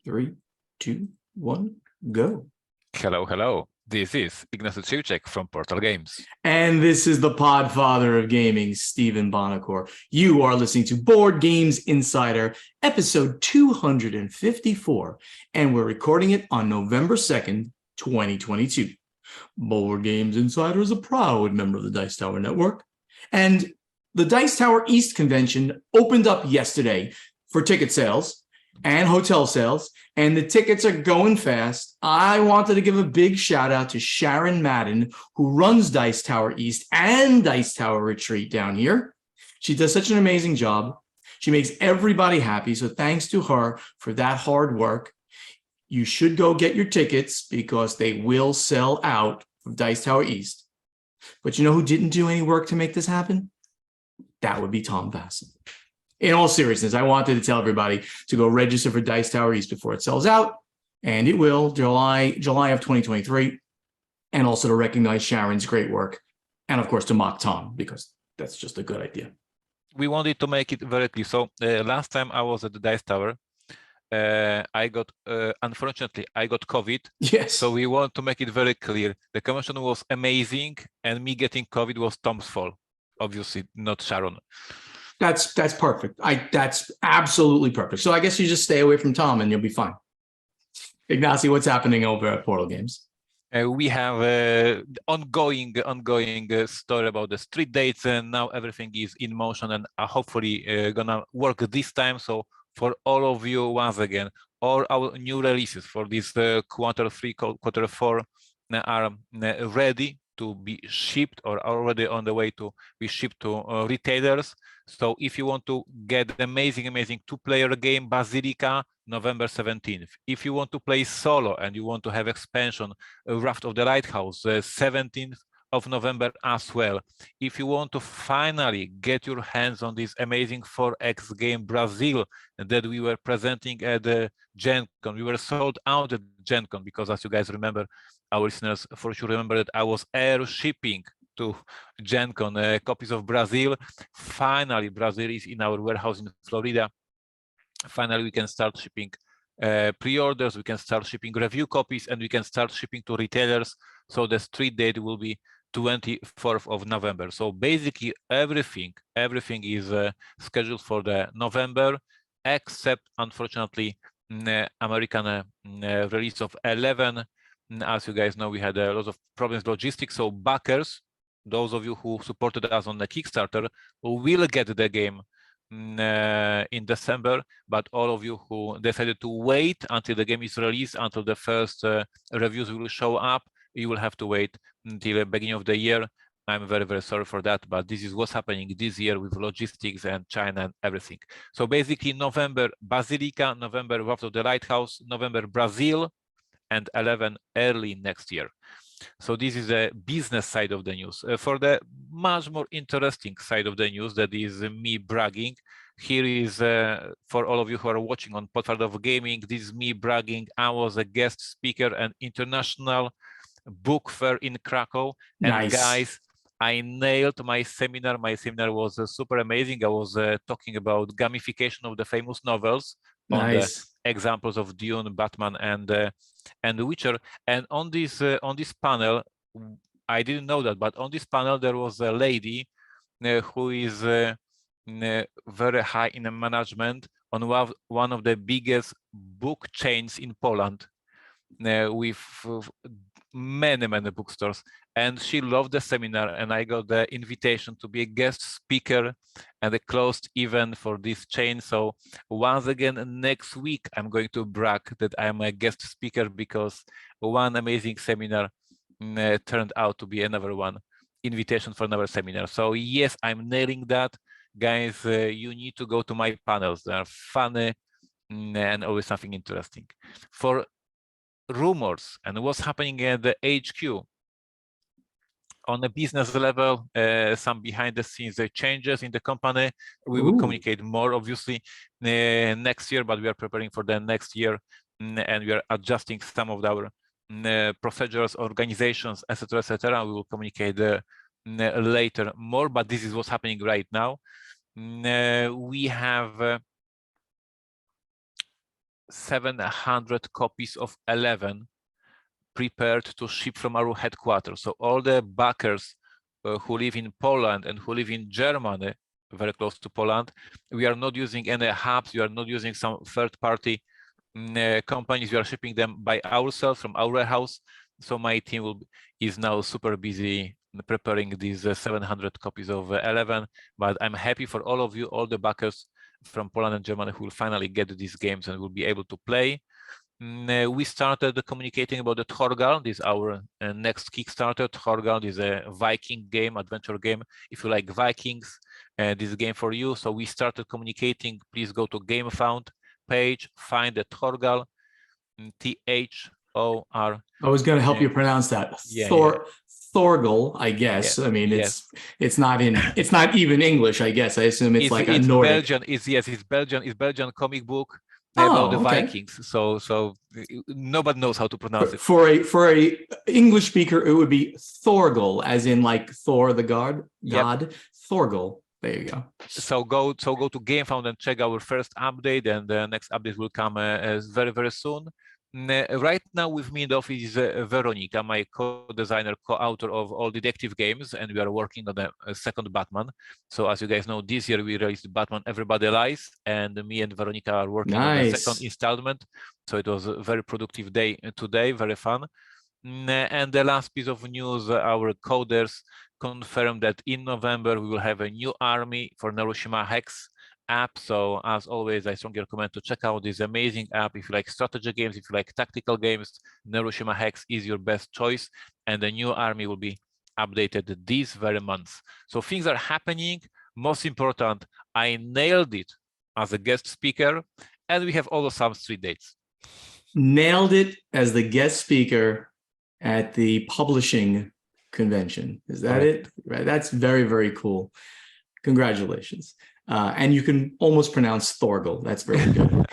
3, 2, 1, go. Hello, hello. This is Ignacy from Portal Games. And this is the Podfather of Gaming, Stephen Bonacore. You are listening to Board Games Insider, episode 254, and we're recording it on November 2nd, 2022. Board Games Insider is a proud member of the Dice Tower Network, and the Dice Tower East convention opened up yesterday for ticket sales and hotel sales, and the tickets are going fast. I wanted to give a big shout out to Sharon Madden, who runs Dice Tower East and Dice Tower Retreat down here. She does such an amazing job. She makes everybody happy, so thanks to her for that hard work. You should go get your tickets because they will sell out of Dice Tower East. But you know who didn't do any work to make this happen? That would be Tom Vassen. In all seriousness, I wanted to tell everybody to go register for Dice Tower East before it sells out, and it will, July of 2023, and also to recognize Sharon's great work, and of course to mock Tom, because that's just a good idea. We wanted to make it very clear. So last time I was at the Dice Tower, unfortunately, I got COVID. Yes. So we want to make it very clear. The convention was amazing, and me getting COVID was Tom's fault. Obviously, not Sharon. That's perfect. That's absolutely perfect. So I guess you just stay away from Tom and you'll be fine. Ignacy, what's happening over at Portal Games? We have ongoing story about the street dates, and now everything is in motion and hopefully gonna work this time. So for all of you, once again, all our new releases for this quarter 3, quarter 4 are ready to be shipped or already on the way to be shipped to retailers. So if you want to get the amazing two-player game Basilica, November 17th. If you want to play solo and you want to have expansion, Raft of the Lighthouse, 17th of November as well. If you want to finally get your hands on this amazing 4X game Brazil that we were presenting at the Gen Con, we were sold out at Gen Con because, as you guys remember, our listeners for sure remember that I was air shipping to Gen Con copies of Brazil. Finally, Brazil is in our warehouse in Florida. Finally, we can start shipping pre-orders, we can start shipping review copies, and we can start shipping to retailers. So the street date will be 24th of November. So basically everything is scheduled for the November, except unfortunately American release of 11. As you guys know, we had a lot of problems logistics. So backers, those of you who supported us on the Kickstarter, will get the game in December, but all of you who decided to wait until the game is released, until the first reviews will show up, you will have to wait until the beginning of the year. I'm very sorry for that, but this is what's happening this year with logistics and China and everything. So basically November Basilica, November Raft of the Lighthouse, November Brazil, and 11 early next year. So this is the business side of the news. For the much more interesting side of the news, that is me bragging. Here is, for all of you who are watching on Podfather of Gaming, this is me bragging. I was a guest speaker at International Book Fair in Krakow. And Nice. Guys, I nailed my seminar. My seminar was super amazing. I was talking about gamification of the famous novels. Nice. On the examples of Dune, Batman, and The Witcher. And on this panel, I didn't know that, but on this panel there was a lady who is very high in management on one of the biggest book chains in Poland, with many bookstores. And she loved the seminar, and I got the invitation to be a guest speaker at a closed event for this chain. So once again, next week, I'm going to brag that I'm a guest speaker because one amazing seminar turned out to be another one, invitation for another seminar. So yes, I'm nailing that. Guys, you need to go to my panels. They are funny and always something interesting. For rumors and what's happening at the HQ, on a business level, some behind the scenes changes in the company. We will communicate more, obviously, next year, but we are preparing for the next year, and we are adjusting some of our procedures, organizations, etc., etc. We will communicate later more, but this is what's happening right now. We have 700 copies of 11 prepared to ship from our headquarters. So all the backers who live in Poland and who live in Germany, very close to Poland, we are not using any hubs, we are not using some third-party companies, we are shipping them by ourselves from our warehouse. So my team is now super busy preparing these 700 copies of 11, but I'm happy for all of you, all the backers from Poland and Germany who will finally get these games and will be able to play. We started communicating about the Thorgal. This is our next Kickstarter. Thorgal is a Viking game, adventure game. If you like Vikings, this is a game for you. So we started communicating. Please go to GameFound page, find the Thorgal, Thor. I was going to help you pronounce that. Thorgal, I guess. I mean, it's not even English, I guess. I assume it's like a Nordic. Belgian. It's Belgian comic book about the Vikings. So nobody knows how to pronounce it. For a English speaker, it would be Thorgal, as in like Thor the god. Thorgal. There you go. So go to GameFound and check our first update, and the next update will come very, very soon. Right now with me in the office is Veronica, my co-designer, co-author of all detective games, and we are working on the second Batman. So as you guys know, this year we released Batman Everybody Lies, and me and Veronica are working on the second installment. So it was a very productive day today, very fun. And the last piece of news, our coders confirmed that in November we will have a new army for Neuroshima Hex app. So as always, I strongly recommend to check out this amazing app. If you like strategy games, if you like tactical games, Neuroshima Hex is your best choice, and the new army will be updated this very month. So things are happening. Most important, I nailed it as a guest speaker, and we have also some street dates. Nailed it as the guest speaker at the publishing convention. Is that it? Right. That's very, very cool. Congratulations. And you can almost pronounce Thorgal. That's very good.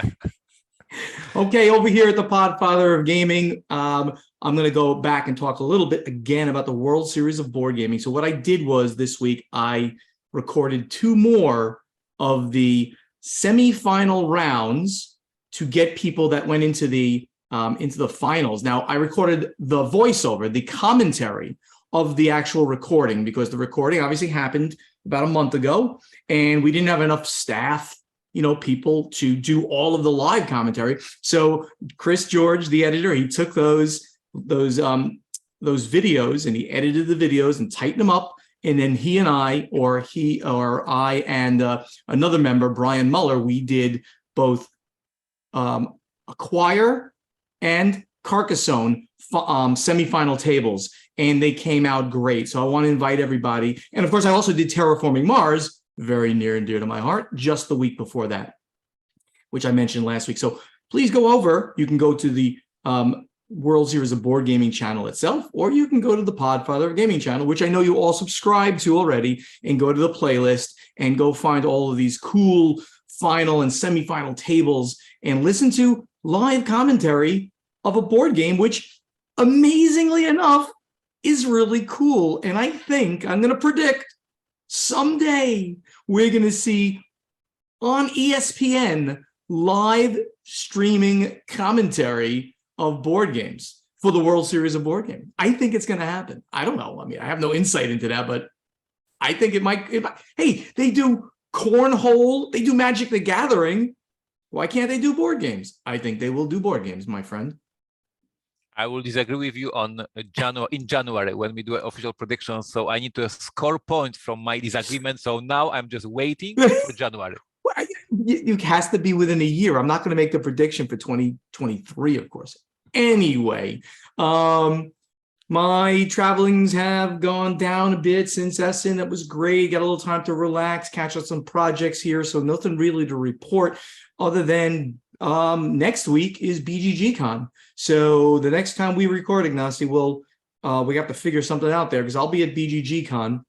Okay, over here at the Podfather of Gaming, I'm going to go back and talk a little bit again about the World Series of Board Gaming. So what I did was this week, I recorded 2 more of the semifinal rounds to get people that went into the finals. Now, I recorded the voiceover, the commentary of the actual recording, because the recording obviously happened about a month ago, and we didn't have enough staff, people to do all of the live commentary. So Chris George, the editor, he took those videos and he edited the videos and tightened them up. And then he and I, or I and another member, Brian Muller, we did both Acquire and Carcassonne semifinal tables, and they came out great. So I want to invite everybody. And of course, I also did Terraforming Mars, very near and dear to my heart, just the week before that, which I mentioned last week. So please go over. You can go to the World Series of Board Gaming channel itself, or you can go to the Podfather of Gaming channel, which I know you all subscribe to already, and go to the playlist and go find all of these cool final and semifinal tables and listen to live commentary of a board game, which amazingly enough is really cool. And I think I'm going to predict someday we're going to see on ESPN live streaming commentary of board games for the World Series of Board Gaming. I think it's going to happen. I don't know. I mean, I have no insight into that, but I think it might. Hey, they do cornhole. They do Magic the Gathering. Why can't they do board games? I think they will do board games, my friend. I will disagree with you on January when we do official predictions. So I need to score points from my disagreement. So now I'm just waiting for January. It has to be within a year. I'm not going to make the prediction for 2023, of course. Anyway, my travelings have gone down a bit since Essen. That was great. Got a little time to relax, catch up some projects here. So nothing really to report other than next week is BGG-Con. So the next time we record, Ignacy, we have to figure something out there, because I'll be at BGG-Con.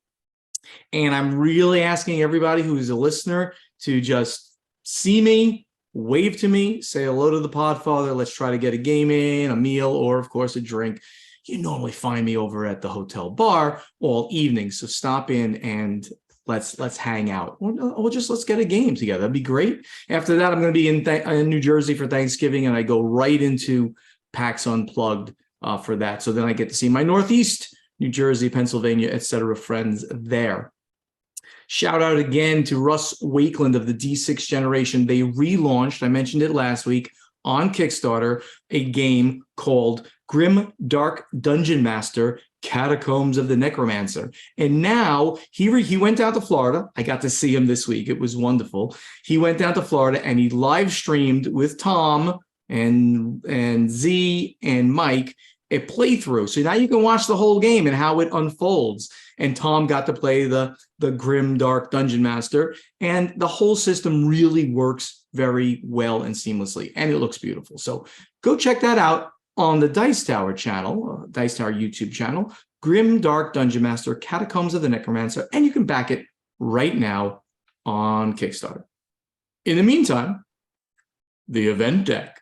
And I'm really asking everybody who's a listener to just see me, wave to me, say hello to the Podfather. Let's try to get a game in, a meal, or of course a drink. You normally find me over at the hotel bar all evening. So stop in and let's hang out, or just let's get a game together. That'd be great. After that, I'm going to be in New Jersey for Thanksgiving, and I go right into PAX Unplugged for that. So then I get to see my Northeast, New Jersey, Pennsylvania, etc. friends there. Shout out again to Russ Wakeland of the D6 Generation. They relaunched, I mentioned it last week, on Kickstarter, a game called Grim Dark Dungeon Master Catacombs of the Necromancer. And now he went down to Florida. I got to see him this week. It was wonderful. He went down to Florida and he live streamed with Tom and Z and Mike a playthrough. So now you can watch the whole game and how it unfolds. And Tom got to play the Grim Dark Dungeon Master, and the whole system really works very well and seamlessly, and it looks beautiful. So go check that out on the Dice Tower channel, Dice Tower YouTube channel, Grim Dark Dungeon Master, Catacombs of the Necromancer, and you can back it right now on Kickstarter. In the meantime, the event deck.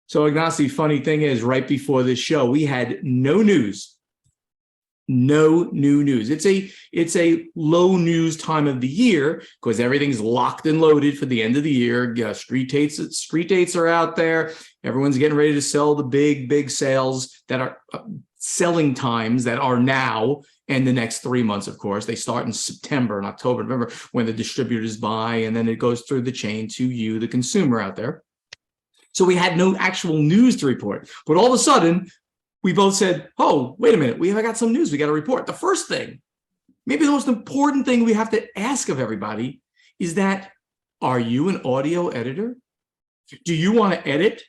So Ignacy, funny thing is, right before this show, we had no news. No new news. It's a low news time of the year because everything's locked and loaded for the end of the year. Street dates are out there. Everyone's getting ready to sell the big sales that are selling times that are now and the next 3 months. Of course, they start in September and October, November, when the distributors buy, and then it goes through the chain to you, the consumer out there. So we had no actual news to report, but all of a sudden, we both said, oh, wait a minute, we have got some news we got to report. The first thing, maybe the most important thing we have to ask of everybody is that, are you an audio editor? Do you want to edit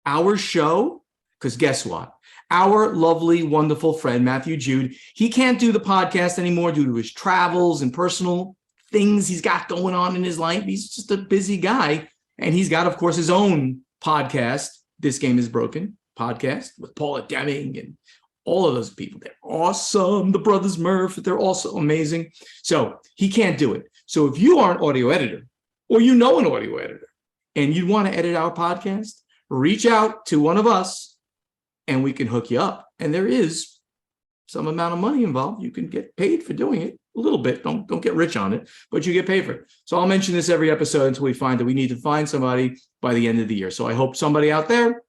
our show? Because guess what? Our lovely, wonderful friend, Matthew Jude, he can't do the podcast anymore due to his travels and personal things he's got going on in his life. He's just a busy guy. And he's got, of course, his own podcast, This Game is Broken podcast with Paula Deming and all of those people. They're awesome. The brothers Murph, they're also amazing. So he can't do it. So if you are an audio editor or you know an audio editor and you want to edit our podcast, reach out to one of us and we can hook you up. And there is some amount of money involved. You can get paid for doing it a little bit. Don't get rich on it, but you get paid for it. So I'll mention this every episode until we find that we need to find somebody by the end of the year. So I hope somebody out there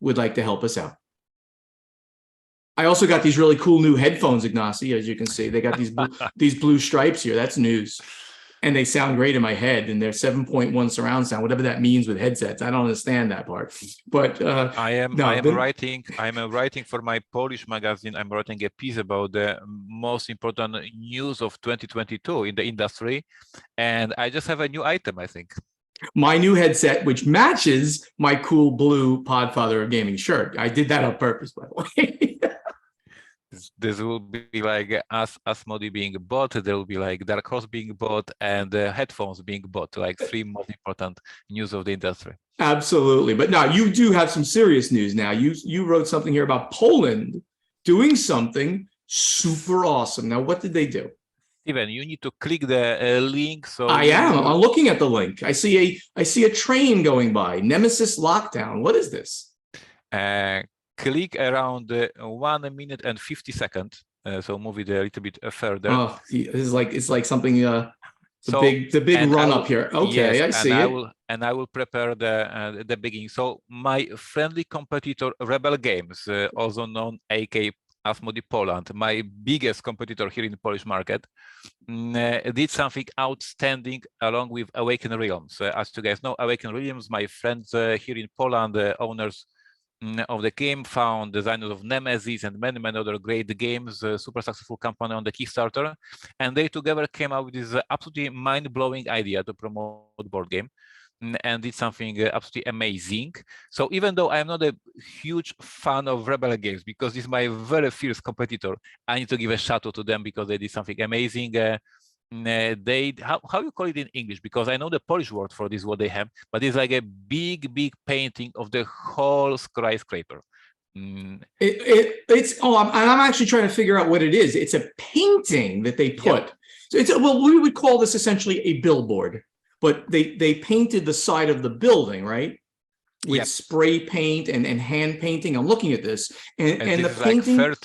would like to help us out. I also got these really cool new headphones, Ignacy, as you can see. They got these blue stripes here. That's news. And they sound great in my head. And they're 7.1 surround sound, whatever that means with headsets. I don't understand that part. But I am writing for my Polish magazine. I'm writing a piece about the most important news of 2022 in the industry. And I just have a new item, I think. My new headset, which matches my cool blue Podfather of Gaming shirt. I did that on purpose, by the way. This will be like Asmodee being bought, there will be like Dark Horse being bought, and headphones being bought, like three most important news of the industry. Absolutely. But now you do have some serious news now. You wrote something here about Poland doing something super awesome. Now, what did they do? Steven, you need to click the link. So I'm looking at the link. I see a train going by. Nemesis Lockdown. What is this? Click around 1 minute and 50 seconds. So move it a little bit further. Oh, it's like something. The big run up here. Okay, yes, I see it. I will prepare the beginning. So my friendly competitor, Rebel Games, also known AK Asmodee Poland, my biggest competitor here in the Polish market, did something outstanding along with Awaken Realms. As you guys know, Awaken Realms, my friends here in Poland, owners of the game, found designers of Nemesis and many other great games, super successful company on the Kickstarter, and they together came up with this absolutely mind-blowing idea to promote board game and did something absolutely amazing. So even though I'm not a huge fan of Rebel Games, because this is my very fierce competitor, I need to give a shout out to them because they did something amazing. They how you call it in English, because I know the Polish word for this, what they have, but it's like a big painting of the whole skyscraper. I'm actually trying to figure out what it is. It's a painting that they put. Yep. So we would call this essentially a billboard, but they painted the side of the building, right? With spray paint and hand painting. I'm looking at this, and the painting, like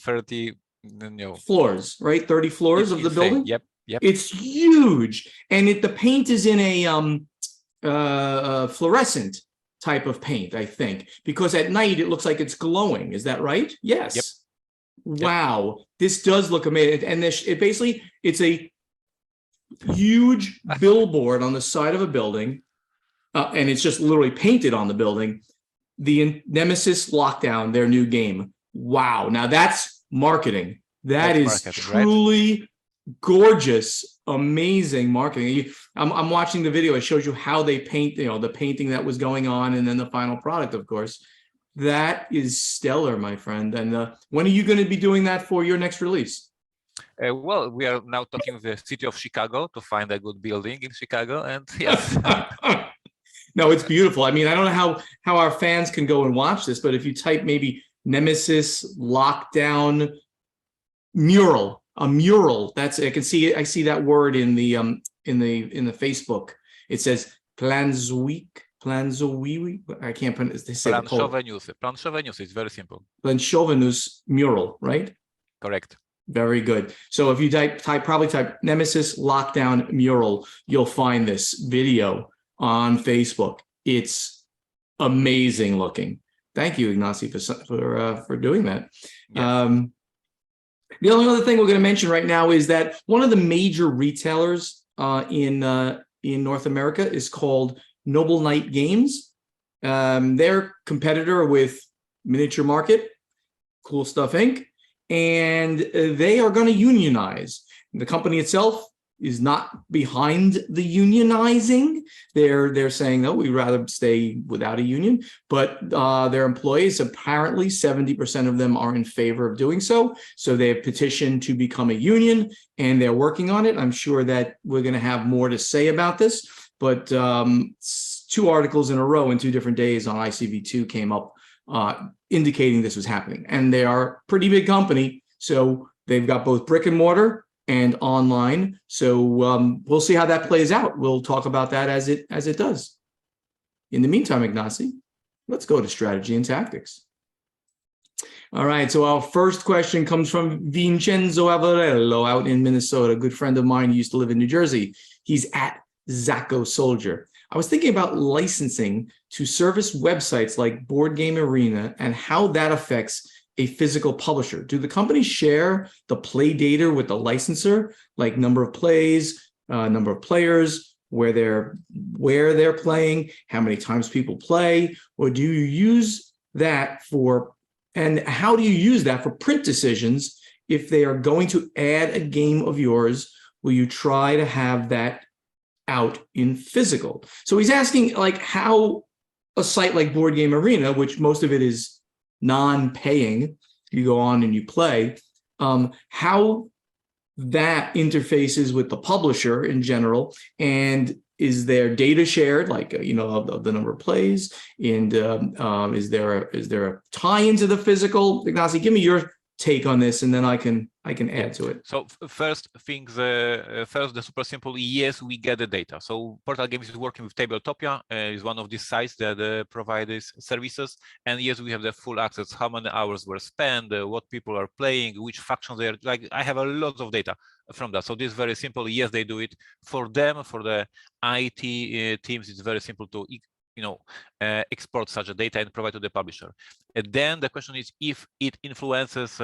30 No, floors, right? 30 floors it's of the insane. building. Yep, yep. It's huge, and the paint is in a fluorescent type of paint, I think, because at night it looks like it's glowing. Is that right? Yes. Yep. Wow, this does look amazing, and it's a huge billboard on the side of a building, and it's just literally painted on the building. The Nemesis Lockdown, their new game. Wow, now that's marketing. That That's is marketing, right? truly gorgeous, amazing marketing. I'm watching the video. It shows you how they paint, the painting that was going on, and then the final product, of course. That is stellar, my friend. And when are you going to be doing that for your next release? Well, we are now talking with the city of Chicago to find a good building in Chicago, and yes. No, it's beautiful. I mean, I don't know how our fans can go and watch this, but if you type maybe Nemesis Lockdown Mural, a mural, that's I see that word in the Facebook. It says Planzowick. I can't pronounce. They say Planszowe news is very simple. Planchovenus mural, right? Correct. Very good. So if you probably type Nemesis Lockdown Mural, you'll find this video on Facebook. It's amazing looking. Thank you, Ignacy, for doing that. Yes. The only other thing we're going to mention right now is that one of the major retailers in North America is called Noble Knight Games. They're competitor with Miniature Market, Cool Stuff Inc., and they are going to unionize. The company itself is not behind the unionizing. They're saying, no, we'd rather stay without a union, but their employees, apparently 70% of them are in favor of doing so. So they have petitioned to become a union, and they're working on it. I'm sure that we're going to have more to say about this, but 2 articles in a row in 2 different days on ICV2 came up indicating this was happening. And they are a pretty big company, so they've got both brick and mortar and online. So we'll see how that plays out. We'll talk about that as it does. In the meantime, Ignacy, let's go to strategy and tactics. All right, so our first question comes from Vincenzo Avarello out in Minnesota, a good friend of mine who used to live in New Jersey. He's at Zacco Soldier. I was thinking about licensing to service websites like Board Game Arena and how that affects a physical publisher. Do the companies share the play data with the licensor, like number of plays, number of players, where they're playing, how many times people play, or do you use that and how do you use that for print decisions? If they are going to add a game of yours, will you try to have that out in physical? So he's asking, like, how a site like Board Game Arena, which most of it is non-paying, you go on and you play, how that interfaces with the publisher in general, and is there data shared, like of the number of plays, and is there a tie into the physical? Ignacy, give me your take on this, and then I can add to it. So first, the super simple, yes, we get the data. So Portal Games is working with Tabletopia, is one of these sites that provide these services, and yes, we have the full access, how many hours were spent, what people are playing, which factions they are, like, I have a lot of data from that. So this is very simple. Yes, they do it for them. For the IT teams, it's very simple to export such a data and provide to the publisher. And then the question is if it influences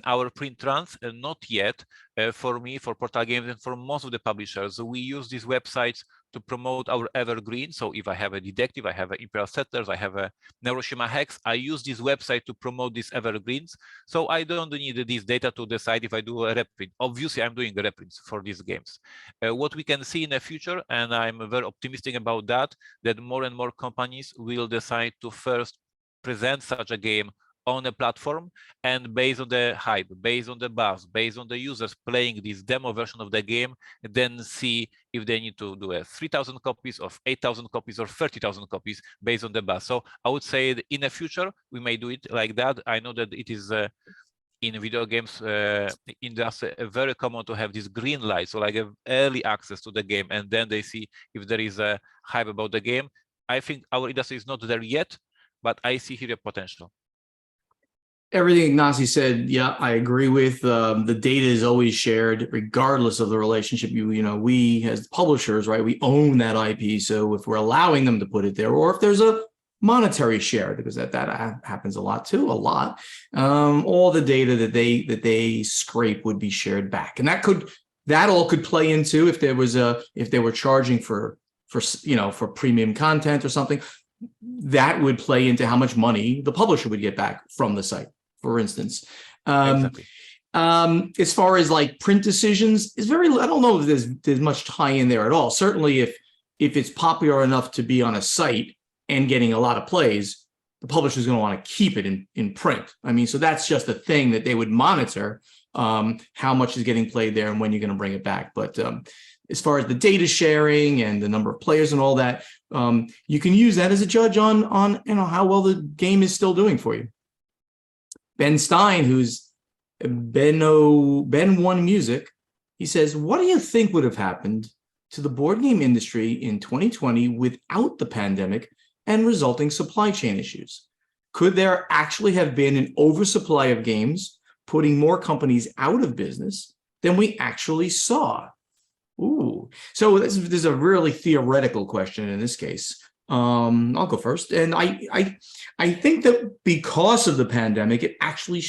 our print runs. Not yet. For me, for Portal Games, and for most of the publishers, we use these websites to promote our evergreen. So if I have a Detective, I have a Imperial Settlers, I have a Neuroshima Hex, I use this website to promote these evergreens. So I don't need this data to decide if I do a reprint. Obviously, I'm doing reprints for these games. What we can see in the future, and I'm very optimistic about that more and more companies will decide to first present such a game on a platform, and based on the hype, based on the buzz, based on the users playing this demo version of the game, then see if they need to do a 3,000 copies, of 8,000 copies, or 30,000 copies based on the buzz. So I would say in the future, we may do it like that. I know that it is in video games industry very common to have this green light, so like early access to the game, and then they see if there is a hype about the game. I think our industry is not there yet, but I see here a potential. Everything Ignacy said, yeah, I agree with. The data is always shared, regardless of the relationship. We as publishers, right? We own that IP. So if we're allowing them to put it there, or if there's a monetary share, because that happens a lot too, all the data that they scrape would be shared back, and that all could play into if they were charging for premium content or something. That would play into how much money the publisher would get back from the site, for instance. Exactly. As far as like print decisions, I don't know if there's much tie in there at all. Certainly if it's popular enough to be on a site and getting a lot of plays, the publisher is going to want to keep it in print. I mean, so that's just a thing that they would monitor, how much is getting played there and when you're going to bring it back. But as far as the data sharing and the number of players and all that, you can use that as a judge on how well the game is still doing for you. Ben Stein, who's Ben One Music, he says, what do you think would have happened to the board game industry in 2020 without the pandemic and resulting supply chain issues? Could there actually have been an oversupply of games, putting more companies out of business than we actually saw? Ooh, so this is a really theoretical question in this case. I'll go first, and I think that because of the pandemic, it actually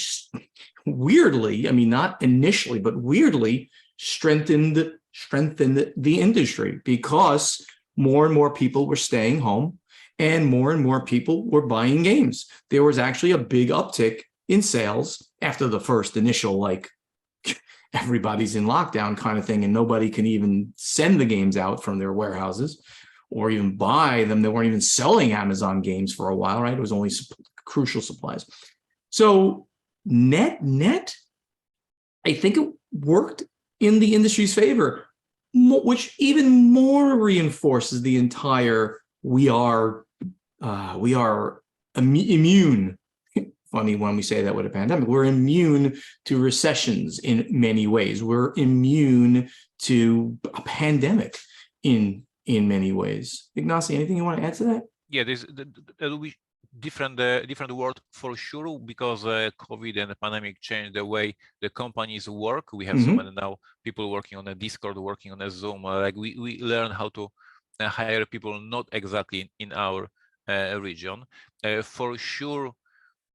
weirdly, I mean, not initially, but weirdly strengthened the industry, because more and more people were staying home and more people were buying games. There was actually a big uptick in sales after the first initial, like, everybody's in lockdown kind of thing, and nobody can even send the games out from their warehouses or even buy them. They weren't even selling Amazon games for a while, right? It was only crucial supplies. So net, I think it worked in the industry's favor, which even more reinforces the entire we are immune. Funny when we say that with a pandemic. We're immune to recessions in many ways. We're immune to a pandemic in many ways. Ignacy, anything you want to add to that? Yeah, there will be different world for sure, because COVID and the pandemic changed the way the companies work. We have so many now people working on a Discord, working on a Zoom. Like we learn how to hire people not exactly in our region. For sure,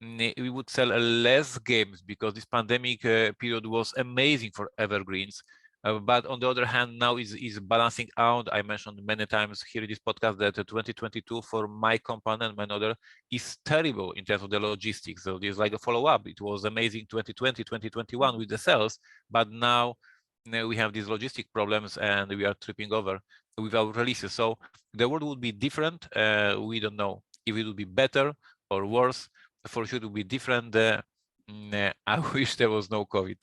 we would sell less games because this pandemic period was amazing for evergreens. But on the other hand, now is balancing out. I mentioned many times here in this podcast that 2022 for my company and my other is terrible in terms of the logistics. So there's like a follow-up. It was amazing 2020, 2021 with the sales, but now we have these logistic problems and we are tripping over with our releases. So the world would be different. We don't know if it would be better or worse. For sure, it will be different. I wish there was no COVID.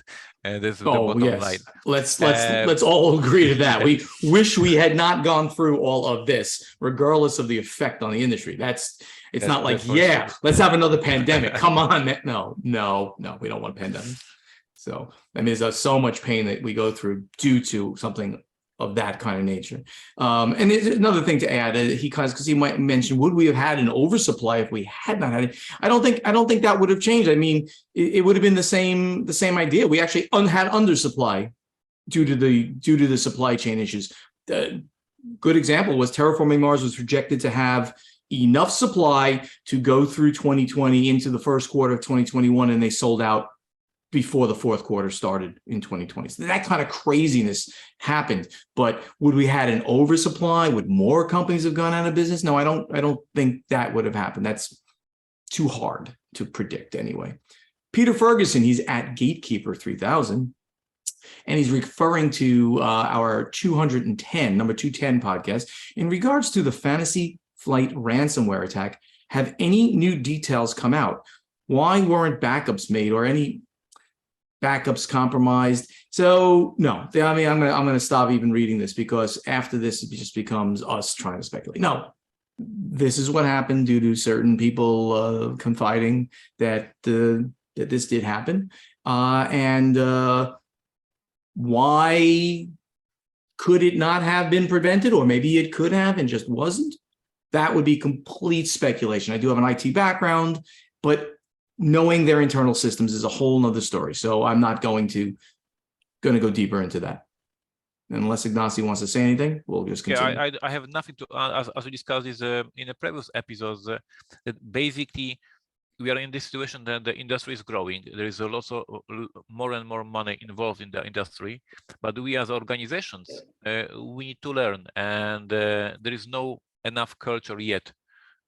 That's the bottom line. Let's all agree to that. We wish we had not gone through all of this, regardless of the effect on the industry. It's not like, yeah, let's have another pandemic. Come on, no, we don't want a pandemic. So I mean, there's so much pain that we go through due to something of that kind of nature. And there's another thing to add, because he might mention, would we have had an oversupply if we had not had it? I don't think that would have changed. I mean, it would have been the same idea. We actually had undersupply due to the supply chain issues. Good example was Terraforming Mars was projected to have enough supply to go through 2020 into the first quarter of 2021, and they sold out before the fourth quarter started in 2020. So that kind of craziness happened. But would we had an oversupply? Would more companies have gone out of business? No, I don't think that would have happened. That's too hard to predict anyway. Peter Ferguson, he's at Gatekeeper 3000, and he's referring to our 210, number 210 podcast in regards to the Fantasy Flight ransomware attack. Have any new details come out? Why weren't backups made or any backups compromised? So no, I mean, I'm gonna stop even reading this, because after this it just becomes us trying to speculate. No, this is what happened due to certain people confiding that that this did happen, and why could it not have been prevented? Or maybe it could have and just wasn't. That would be complete speculation. I do have an IT background, but knowing their internal systems is a whole nother story. So I'm not going to go deeper into that. Unless Ignacy wants to say anything, we'll just continue. Yeah, I have nothing to as we discussed this in the previous episodes. That basically we are in this situation that the industry is growing. There is a lot of more and more money involved in the industry, but we as organizations we need to learn, and there is no enough culture yet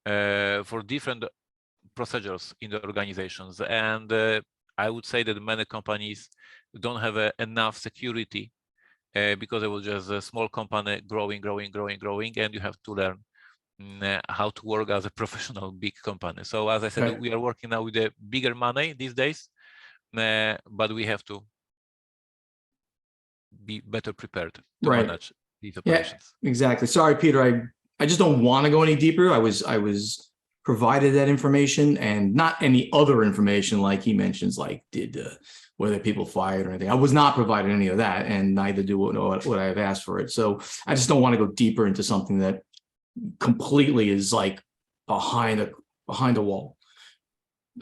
for different procedures in the organizations, and I would say that many companies don't have enough security because it was just a small company growing, and you have to learn how to work as a professional big company. So as I said, we are working now with the bigger money these days, but we have to be better prepared to manage these operations. Yeah, exactly. Sorry, Peter. I just don't want to go any deeper. I was provided that information and not any other information like he mentions, like whether people fired or anything. I was not provided any of that, and neither do what I have asked for it. So I just don't want to go deeper into something that completely is like behind a wall.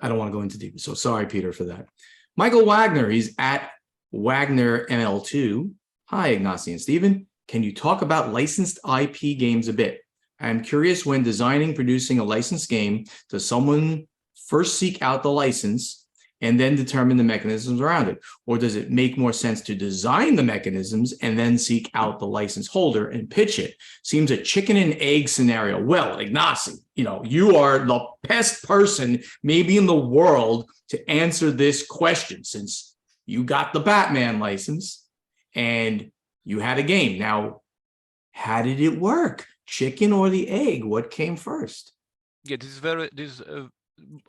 I don't want to go into deep. So sorry, Peter, for that. Michael Wagner, he's at Wagner ML2. Hi, Ignacy and Steven. Can you talk about licensed IP games a bit? I'm curious, when designing, producing a licensed game, does someone first seek out the license and then determine the mechanisms around it? Or does it make more sense to design the mechanisms and then seek out the license holder and pitch it? Seems a chicken and egg scenario. Well, Ignacy, you are the best person maybe in the world to answer this question, since you got the Batman license and you had a game. Now, how did it work? Chicken or the egg? What came first? Yeah,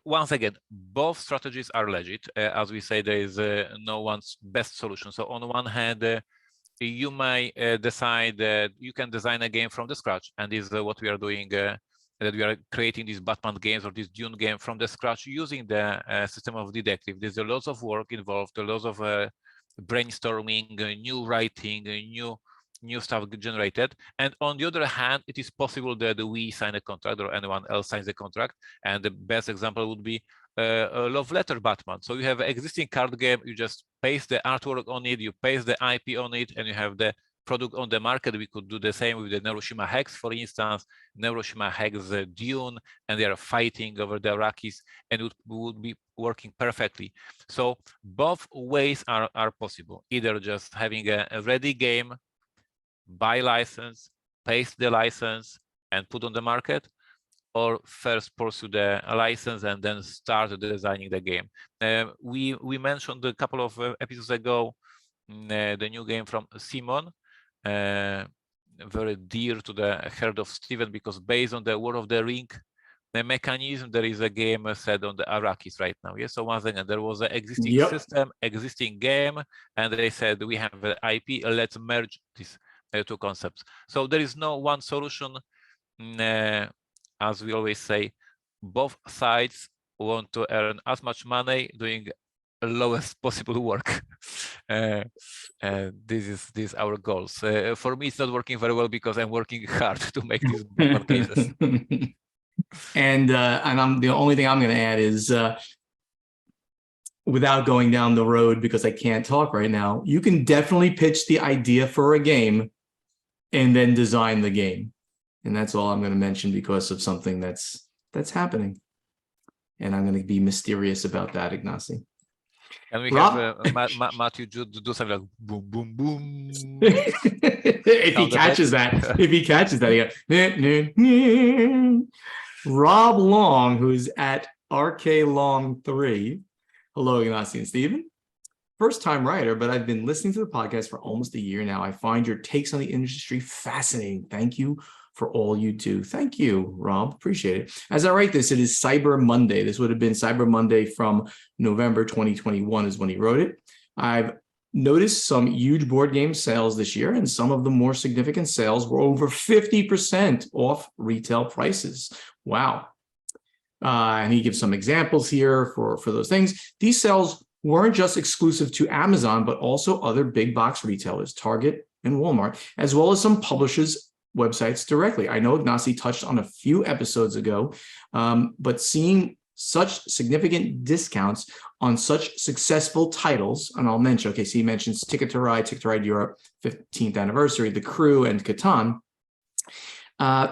once again, both strategies are legit. As we say, there is no one's best solution. So on one hand, you may decide that you can design a game from the scratch, and this is what we are doing, that we are creating these Batman games or this Dune game from the scratch using the system of Detective. There's a lot of work involved, a lot of brainstorming, new writing, new stuff generated. And on the other hand, it is possible that we sign a contract or anyone else signs a contract. And the best example would be a love letter Batman. So you have an existing card game, you just paste the artwork on it, you paste the IP on it, and you have the product on the market. We could do the same with the Neuroshima Hex, for instance. Neuroshima Hex Dune, and they are fighting over the Iraqis, and it would be working perfectly. So both ways are possible. Either just having a ready game, buy license, paste the license, and put on the market, or first pursue the license and then start designing the game. We mentioned a couple of episodes ago the new game from Simon, very dear to the heart of Steven, because based on the War of the Ring the mechanism, there is a game set on the Iraqis right now. Yes, so once again, there was an existing system, existing game, and they said we have an IP, let's merge these two concepts. So there is no one solution. As we always say, both sides want to earn as much money doing lowest possible work. This is our goals. For me, it's not working very well because I'm working hard to make these cases. And the only thing I'm going to add is, without going down the road, because I can't talk right now, you can definitely pitch the idea for a game and then design the game. And that's all I'm going to mention because of something that's happening. And I'm going to be mysterious about that, Ignacy. And we have Matthew do something like boom, boom, boom. If he catches that, yeah. Rob Long, who's at RK Long 3. Hello, Ignacy and Steven. First-time writer, but I've been listening to the podcast for almost a year now. I find your takes on the industry fascinating. Thank you for all you do. Thank you, Rob. Appreciate it. As I write this, it is Cyber Monday. This would have been Cyber Monday from November 2021 is when he wrote it. I've noticed some huge board game sales this year, and some of the more significant sales were over 50% off retail prices. Wow. And he gives some examples here for those things. These sales weren't just exclusive to Amazon, but also other big box retailers, Target and Walmart, as well as some publishers' websites directly. I know Ignacy touched on a few episodes ago, but seeing such significant discounts on such successful titles, and I'll mention, okay, so he mentions Ticket to Ride Europe, 15th anniversary, The Crew, and Catan.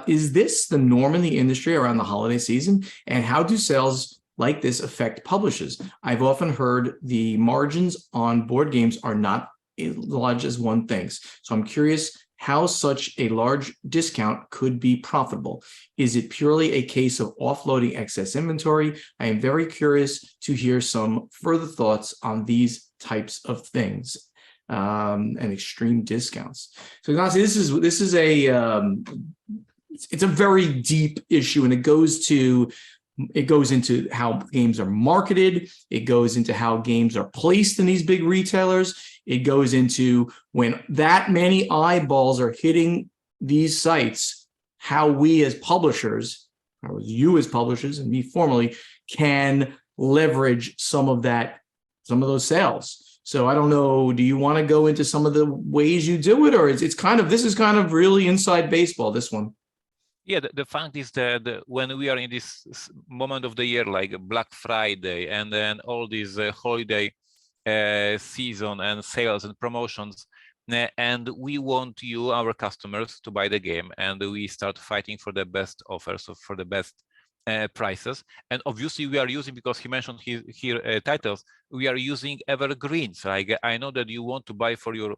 Is this the norm in the industry around the holiday season? And how do sales like this affect publishers? I've often heard the margins on board games are not as large as one thinks. So I'm curious how such a large discount could be profitable. Is it purely a case of offloading excess inventory? I am very curious to hear some further thoughts on these types of things and extreme discounts. So Ignacy, this is a it's a very deep issue, and it goes into how games are marketed. It goes into how games are placed in these big retailers. It goes into when that many eyeballs are hitting these sites, how we as publishers, or you as publishers and me formerly, can leverage some of those sales. So I don't know, do you want to go into some of the ways you do it, or this is kind of really inside baseball, this one? Yeah, the fact is that when we are in this moment of the year, like Black Friday and then all these holiday season and sales and promotions, and we want you, our customers, to buy the game, and we start fighting for the best offers, for the best prices. And obviously we are using, because he mentioned here titles, we are using evergreens. Like, I know that you want to buy for your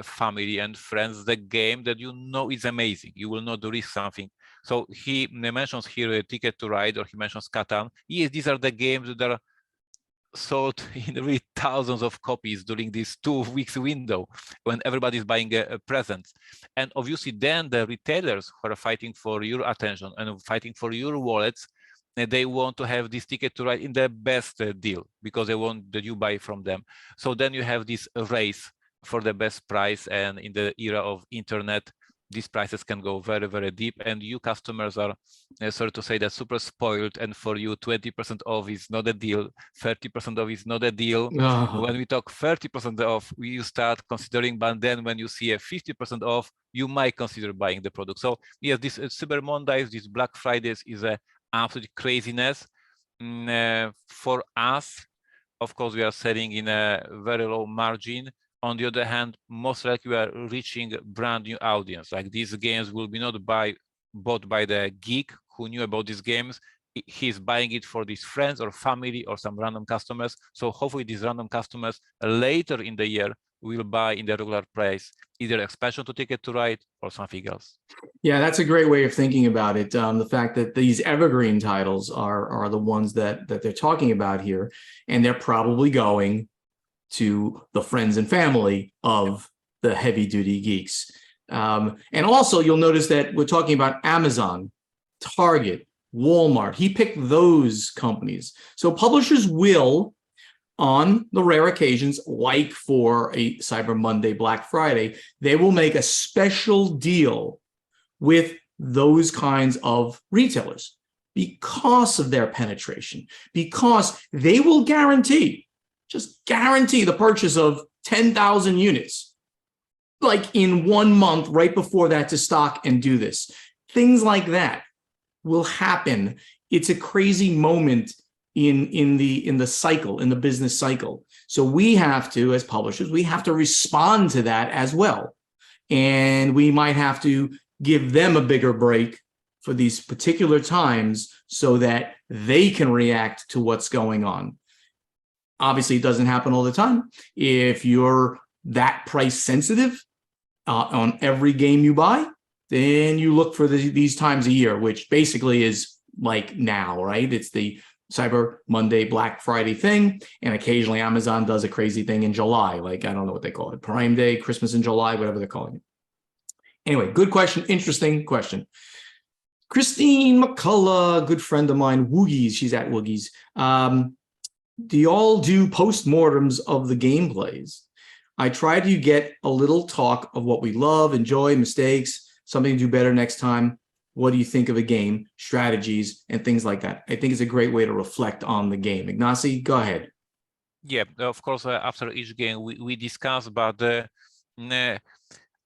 family and friends the game that you know is amazing. You will not risk something. So he mentions here Ticket to Ride, or he mentions Catan. Yes, these are the games that are sold in really thousands of copies during this 2 weeks window when everybody's buying presents. And obviously then the retailers who are fighting for your attention and fighting for your wallets, they want to have this Ticket to Ride in the best deal, because they want that you buy from them. So then you have this race for the best price, and in the era of internet, these prices can go very, very deep, and you customers are, sorry to say that, super spoiled, and for you 20% off is not a deal, 30% off is not a deal. When we talk 30% off, you start considering, but then when you see a 50% off, you might consider buying the product. So yes, this Cyber Mondays, these Black Fridays is a absolute craziness. For us, of course, we are selling in a very low margin. On the other hand, most likely we are reaching a brand new audience. Like, these games will be not bought by the geek who knew about these games. He's buying it for his friends or family or some random customers. So hopefully these random customers later in the year will buy in the regular price, either expansion to Ticket to Ride or something else. Yeah, that's a great way of thinking about it. The fact that these evergreen titles are the ones that they're talking about here, and they're probably going to the friends and family of the heavy-duty geeks. And also, you'll notice that we're talking about Amazon, Target, Walmart. He picked those companies. So publishers will, on the rare occasions, like for a Cyber Monday, Black Friday, they will make a special deal with those kinds of retailers because of their penetration, because they will just guarantee the purchase of 10,000 units, like in 1 month, right before that, to stock and do this. Things like that will happen. It's a crazy moment in the cycle, in the business cycle. So we have to, as publishers, we have to respond to that as well. And we might have to give them a bigger break for these particular times so that they can react to what's going on. Obviously, it doesn't happen all the time. If you're that price sensitive on every game you buy, then you look for these times a year, which basically is like now, right? It's the Cyber Monday, Black Friday thing. And occasionally Amazon does a crazy thing in July. Like, I don't know what they call it, Prime Day, Christmas in July, whatever they're calling it. Anyway, good question. Interesting question. Christine McCullough, good friend of mine, Woogies. She's at Woogies. Do y'all do postmortems of the gameplays? I try to get a little talk of what we love, enjoy, mistakes, something to do better next time. What do you think of a game, strategies, and things like that? I think it's a great way to reflect on the game. Ignacy, go ahead. Yeah, of course, after each game, we discuss, but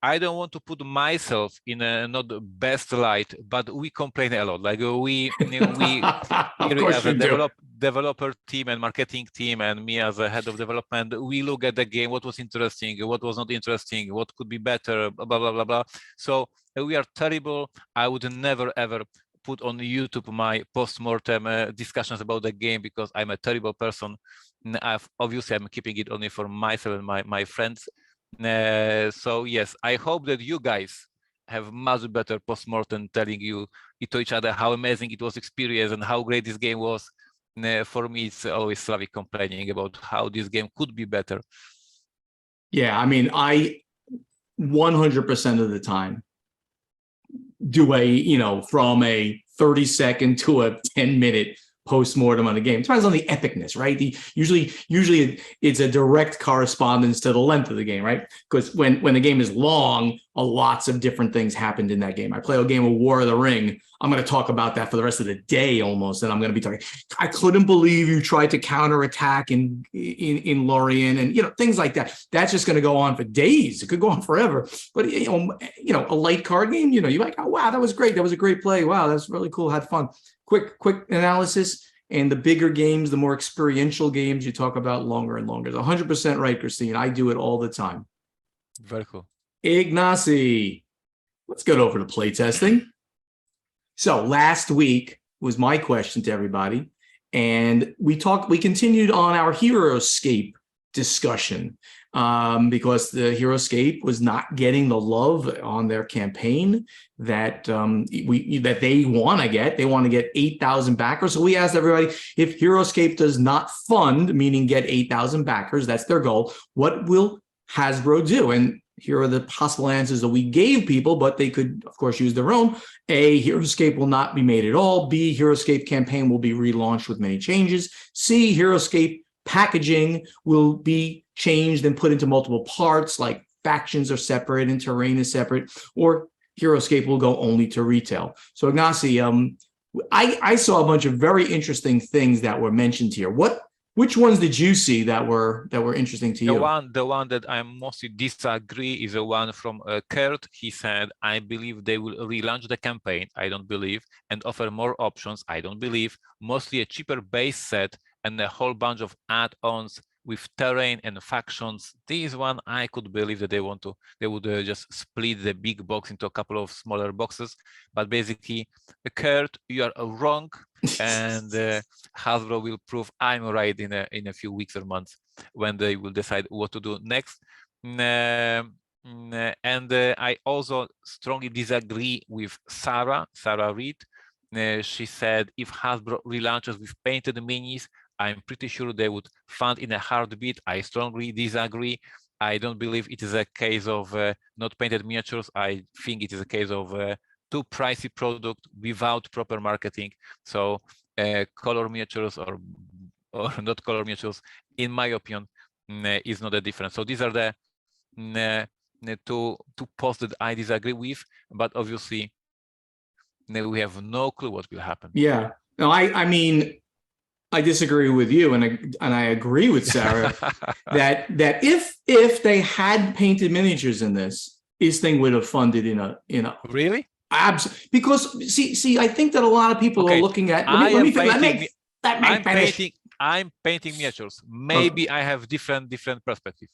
I don't want to put myself in a not the best light, but we complain a lot. Like we Of course as a you do. developer team and marketing team, and me as a head of development, we look at the game, what was interesting, what was not interesting, what could be better, blah blah blah blah. So we are terrible. I would never ever put on YouTube my post-mortem discussions about the game because I'm a terrible person. Obviously I'm keeping it only for myself and my friends. So yes, I hope that you guys have much better post-mortem telling you to each other how amazing it was experience and how great this game was. For me, it's always Slavic complaining about how this game could be better. Yeah, I mean, I 100% of the time do from a 30-second to a 10-minute post-mortem on a game. It depends on the epicness, right? Usually it's a direct correspondence to the length of the game, right? Because when the game is long, lots of different things happened in that game. I play a game of War of the Ring. I'm going to talk about that for the rest of the day almost, and I'm going to be talking. I couldn't believe you tried to counterattack in Lorien, and things like that. That's just going to go on for days. It could go on forever. But a light card game, you're like, oh wow, that was great. That was a great play. Wow, that's really cool. Had fun. Quick analysis. And the bigger games, the more experiential games, you talk about longer and longer. 100% right, Christine. I do it all the time. Very cool. Ignacy, let's get over to playtesting. So last week was my question to everybody, and we continued on our Heroscape discussion because the Heroscape was not getting the love on their campaign that they want to get. They want to get 8,000 backers. So we asked everybody, if Heroscape does not fund, meaning get 8,000 backers, that's their goal, what will Hasbro do? And here are the possible answers that we gave people, but they could, of course, use their own. A, Heroscape will not be made at all. B, Heroscape campaign will be relaunched with many changes. C, Heroscape packaging will be changed and put into multiple parts, like factions are separate and terrain is separate, or Heroscape will go only to retail. So Ignacy, I saw a bunch of very interesting things that were mentioned here. Which ones did you see that were interesting to you? The one that I mostly disagree is the one from Kurt. He said, I believe they will relaunch the campaign. I don't believe. And offer more options. I don't believe. Mostly a cheaper base set and a whole bunch of add-ons with terrain and factions. This one I could believe that they would just split the big box into a couple of smaller boxes. But basically, Kurt, you are wrong. And Hasbro will prove I'm right in a few weeks or months when they will decide what to do next. And I also strongly disagree with Sarah Reed. She said if Hasbro relaunches with painted minis, I'm pretty sure they would fund in a heartbeat. I strongly disagree. I don't believe it is a case of not painted miniatures. I think it is a case of too pricey product without proper marketing. So color miniatures or not color miniatures, in my opinion, is not a difference. So these are the two posts that I disagree with, but obviously we have no clue what will happen. Yeah, no, I mean, I disagree with you, and I agree with Sarah that if they had painted miniatures in this thing would have funded in a really. Because see, I think that a lot of people are looking at. I'm painting miniatures. Maybe I have different perspectives.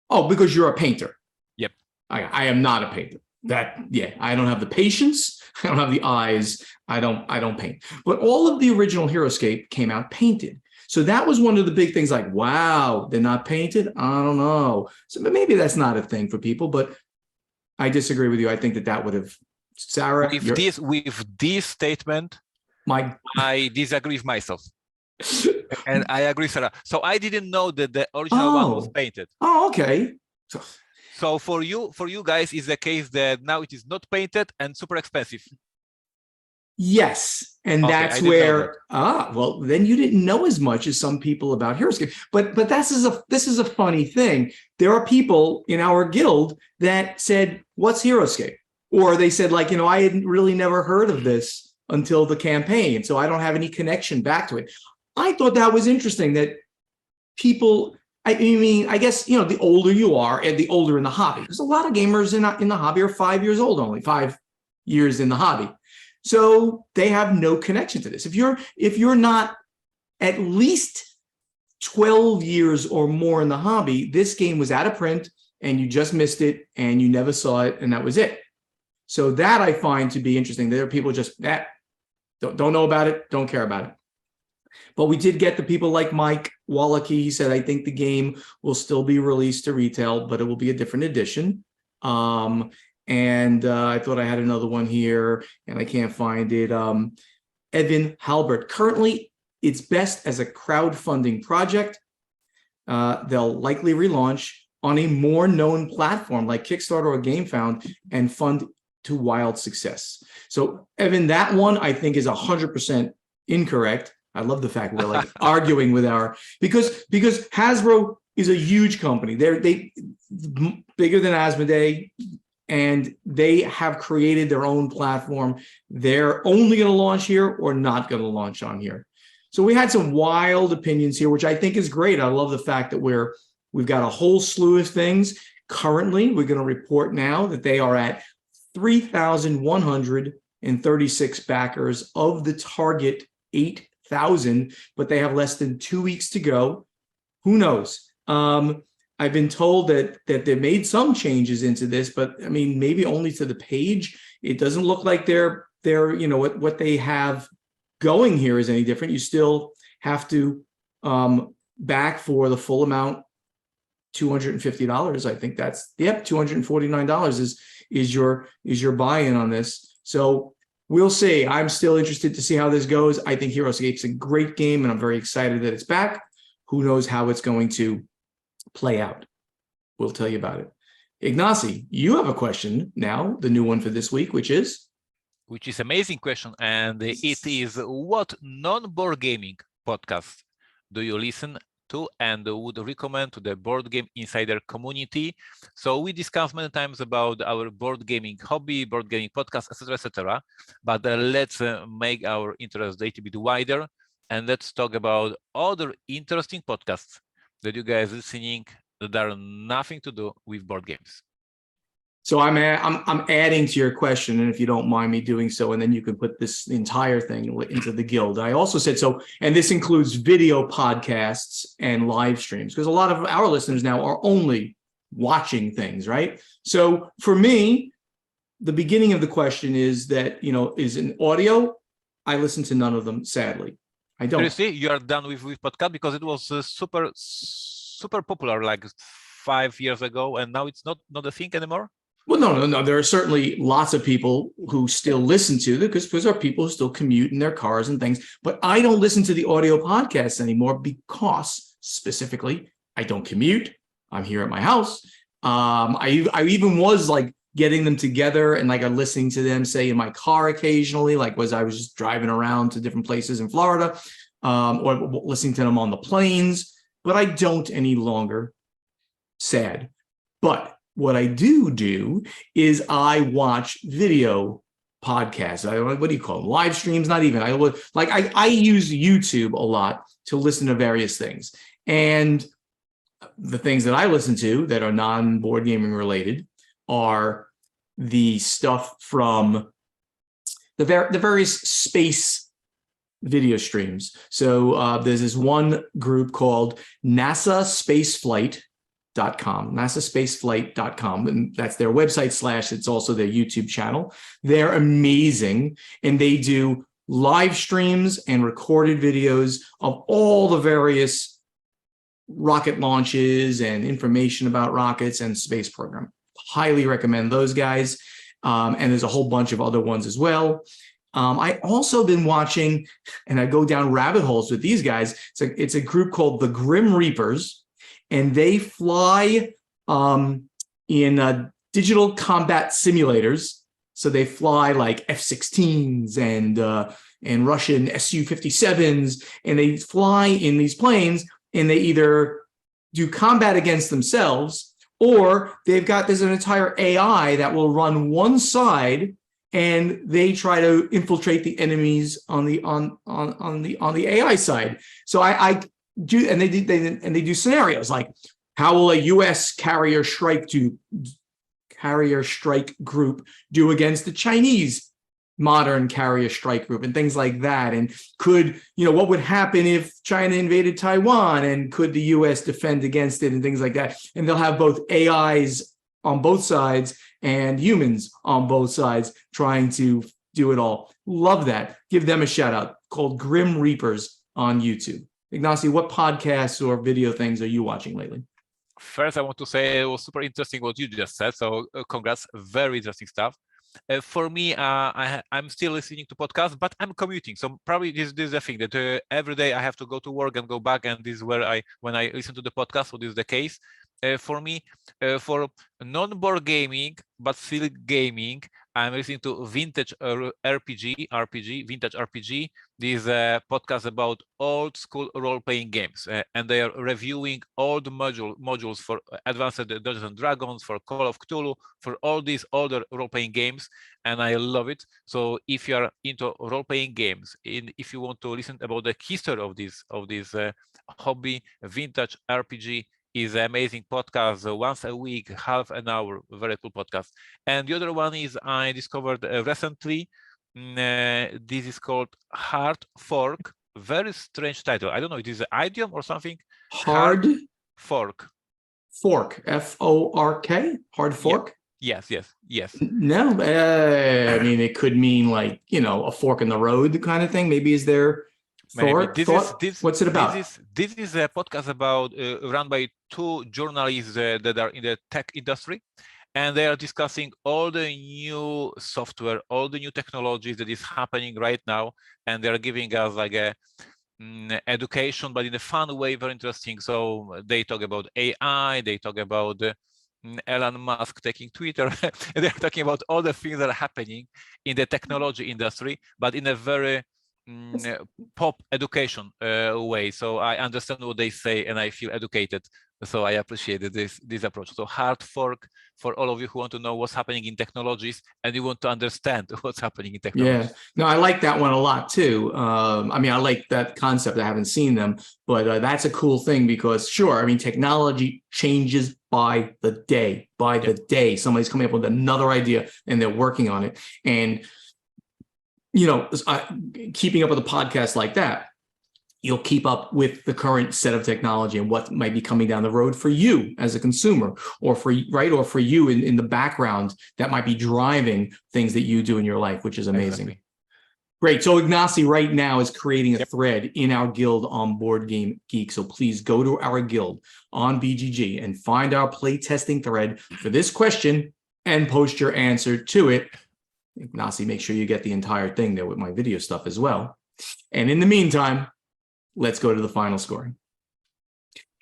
Oh, because you're a painter. Yep. I am not a painter. I don't have the patience. I don't have the eyes. I don't paint. But all of the original Heroscape came out painted. So that was one of the big things. Like, wow, they're not painted. I don't know. So maybe that's not a thing for people. But I disagree with you. I think that would have. Sarah, with this statement, I disagree with myself, and I agree, Sarah. So I didn't know that the original one was painted. Oh, okay. So for you guys, is the case that now it is not painted and super expensive. Yes, and that's where well, then you didn't know as much as some people about Heroscape. But this is a funny thing. There are people in our guild that said, "What's Heroscape?" Or they said, like, I had really never heard of this until the campaign, so I don't have any connection back to it. I thought that was interesting that people I mean, I guess, the older you are and the older in the hobby, because a lot of gamers in the hobby are 5 years old, only 5 years in the hobby. So they have no connection to this. If you're not at least 12 years or more in the hobby, this game was out of print and you just missed it and you never saw it, and that was it. So that I find to be interesting. There are people just that don't know about it, don't care about it. But we did get the people like Mike Wallach. He said, I think the game will still be released to retail, but it will be a different edition. And I thought I had another one here, and I can't find it. Evan Halbert. Currently, it's best as a crowdfunding project. They'll likely relaunch on a more known platform like Kickstarter or GameFound and fund to wild success. So, Evan, that one I think is 100% incorrect. I love the fact we're like arguing with because Hasbro is a huge company. They're bigger than Asmodee, and they have created their own platform. They're only going to launch here or not going to launch on here. So we had some wild opinions here, which I think is great. I love the fact that we've got a whole slew of things. Currently, we're going to report now that they are at 3,136 backers of the target 8,000, but they have less than 2 weeks to go. Who knows? I've been told that they made some changes into this, but I mean, maybe only to the page. It doesn't look like they're what they have going here is any different. You still have to back for the full amount, $250. I think that's $249 is your buy-in on this. So we'll see. I'm still interested to see how this goes. I think Heroscape's a great game, and I'm very excited that it's back. Who knows how it's going to play out? We'll tell you about it. Ignacy, you have a question now, the new one for this week, which is amazing question, and it is: what non-board gaming podcast do you listen to and would recommend to the Board Game Insider community? So we discussed many times about our board gaming hobby, board gaming podcast, etc., etc. But let's make our interest a little bit wider, and let's talk about other interesting podcasts that you guys are listening that are nothing to do with board games. So I'm adding to your question, and if you don't mind me doing so, and then you can put this entire thing into the guild. I also said so, and this includes video podcasts and live streams, because a lot of our listeners now are only watching things, right? So for me, the beginning of the question is that, is an audio. I listen to none of them, sadly. I don't. Seriously, you are done with podcast because it was super popular like 5 years ago, and now it's not a thing anymore. Well, no. There are certainly lots of people who still listen to it because there are people who still commute in their cars and things. But I don't listen to the audio podcasts anymore because, specifically, I don't commute. I'm here at my house. I even was like getting them together and like I'm listening to them, say, in my car occasionally, like I was just driving around to different places in Florida, or listening to them on the planes. But I don't any longer. Sad. But what I do is I watch video podcasts. What do you call them? Live streams? Not even. I use YouTube a lot to listen to various things. And the things that I listen to that are non-board gaming related are the stuff from the various space video streams. So there's this one group called NASAspaceflight.com, and that's their website / it's also their YouTube channel. They're amazing, and they do live streams and recorded videos of all the various rocket launches and information about rockets and space program. Highly recommend those guys. And there's a whole bunch of other ones as well. I also been watching, and I go down rabbit holes with these guys. It's a group called the Grim Reapers, and they fly in digital combat simulators. So they fly like F-16s and Russian Su-57s, and they fly in these planes, and they either do combat against themselves, or there's an entire AI that will run one side, and they try to infiltrate the enemies on the AI side. So I they do scenarios like, how will a U.S. carrier strike group do against the Chinese modern carrier strike group and things like that? And could, what would happen if China invaded Taiwan, and could the U.S. defend against it and things like that? And they'll have both AIs on both sides and humans on both sides trying to do it all. Love that. Give them a shout out, called Grim Reapers on YouTube. Ignacy, what podcasts or video things are you watching lately? First, I want to say it was super interesting what you just said. So congrats, very interesting stuff. For me, I'm still listening to podcasts, but I'm commuting. So probably this is the thing that every day I have to go to work and go back. And this is where when I listen to the podcast, so this is the case. For me, for non-board gaming, but still gaming, I'm listening to Vintage Vintage RPG. This is a podcast about old school role-playing games, and they are reviewing all the modules for Advanced Dungeons and Dragons, for Call of Cthulhu, for all these older role-playing games, and I love it. So if you are into role-playing games, if you want to listen about the history of this hobby, Vintage RPG is an amazing podcast, once a week, half an hour, very cool podcast. And the other one is I discovered recently, this is called Hard Fork, very strange title. I don't know, it is an idiom or something. Hard Fork. Fork, F-O-R-K, Hard Fork? Yeah. Yes. No, I mean, it could mean like, a fork in the road kind of thing. Maybe is there... What's it about? This is a podcast about run by two journalists that are in the tech industry, and they are discussing all the new software, all the new technologies that is happening right now, and they are giving us like a education, but in a fun way, very interesting. So they talk about AI, they talk about Elon Musk taking Twitter, and they're talking about all the things that are happening in the technology industry, but in a very pop education way. So I understand what they say and I feel educated. So I appreciated this approach. So Hard Fork, for all of you who want to know what's happening in technologies and you want to understand what's happening in technologies. Yeah, no, I like that one a lot too. I mean, I like that concept. I haven't seen them, but that's a cool thing because sure, I mean, technology changes by the day. The day, somebody's coming up with another idea and they're working on it. And keeping up with a podcast like that, you'll keep up with the current set of technology and what might be coming down the road for you as a consumer, or for you in the background that might be driving things that you do in your life, which is amazing. Exactly. Great. So Ignacy right now is creating a thread in our guild on Board Game Geek. So please go to our guild on BGG and find our playtesting thread for this question and post your answer to it. Ignacy, make sure you get the entire thing there with my video stuff as well. And in the meantime, let's go to the final scoring.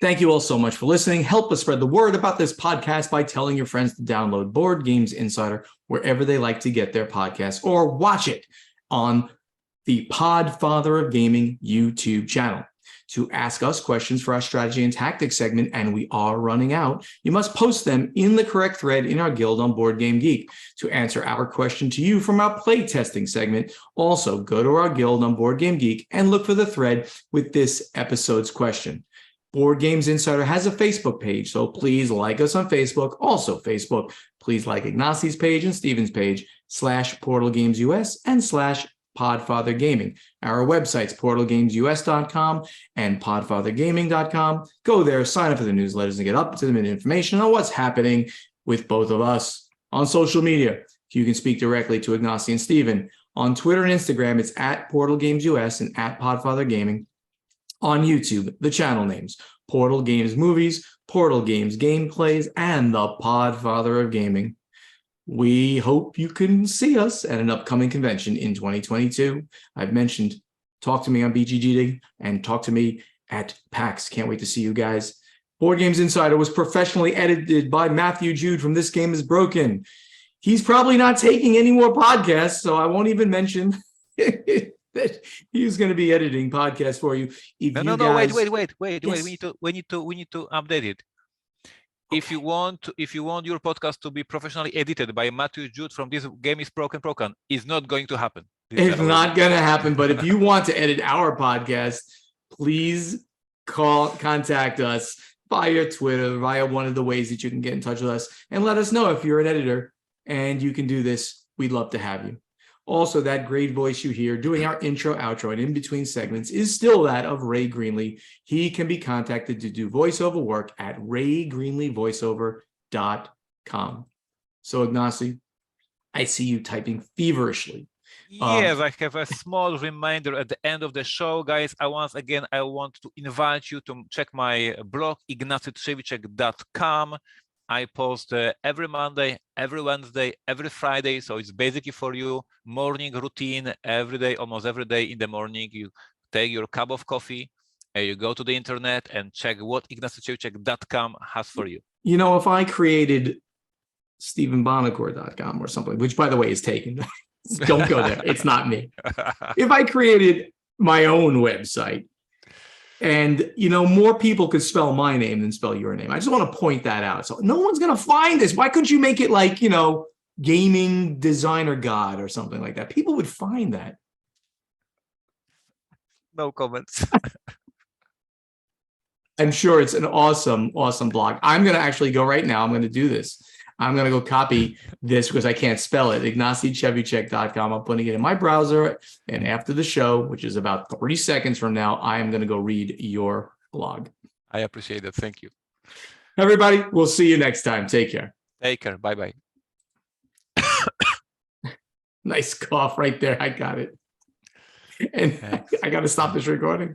Thank you all so much for listening. Help us spread the word about this podcast by telling your friends to download Board Games Insider wherever they like to get their podcasts, or watch it on the Podfather of Gaming YouTube channel. To ask us questions for our strategy and tactics segment, and we are running out, you must post them in the correct thread in our guild on Board Game Geek. To answer our question to you from our playtesting segment, also go to our guild on Board Game Geek and look for the thread with this episode's question. Board Games Insider has a Facebook page, so please like us on Facebook. Also Facebook, please like Ignacy's page and Steven's page, /PortalGamesUS and /Podfather Gaming. Our websites, portalgamesus.com and podfathergaming.com. Go there, sign up for the newsletters, and get up-to-the-minute information on what's happening with both of us. On social media, you can speak directly to Ignacy and Steven. On Twitter and Instagram, it's @PortalGamesUS and @PodfatherGaming. On YouTube, the channel names: Portal Games Movies, Portal Games Gameplays, and the Podfather of Gaming. We hope you can see us at an upcoming convention in 2022. I've mentioned, talk to me on BGG and talk to me at PAX. Can't wait to see you guys. Board Games Insider was professionally edited by Matthew Jude from This Game is Broken. He's probably not taking any more podcasts, so I won't even mention that he's going to be editing podcasts for you. Wait. We need to update it. If you want your podcast to be professionally edited by Matthew Jude from This Game is Broken, it's not going to happen. It's not going to happen. But if you want to edit our podcast, please contact us via Twitter, via one of the ways that you can get in touch with us, and let us know if you're an editor and you can do this. We'd love to have you. Also, that great voice you hear doing our intro, outro, and in between segments is still that of Ray Greenlee. He can be contacted to do voiceover work at raygreenleevoiceover.com. So, Ignacy, I see you typing feverishly. Yes, I have a small reminder at the end of the show, guys. I want to invite you to check my blog, ignacytrzewicek.com. I post every Monday, every Wednesday, every Friday. So it's basically for you, morning routine every day, almost every day in the morning. You take your cup of coffee, you go to the internet and check what ignacytrzewicek.com has for you. You know, if I created StephenBonacore.com or something, which by the way is taken, don't go there. It's not me. If I created my own website, and, you know, more people could spell my name than spell your name. I just want to point that out. So no one's going to find this. Why couldn't you make it like, you know, Gaming Designer God or something like that? People would find that. No comments. I'm sure it's an awesome, awesome blog. I'm going to actually go right now. I'm going to do this. I'm going to go copy this because I can't spell it. ignacytrzewicek.com. I'm putting it in my browser. And after the show, which is about 30 seconds from now, I am going to go read your blog. I appreciate it. Thank you. Everybody, we'll see you next time. Take care. Take care. Bye-bye. Nice cough right there. I got it. And I got to stop this recording.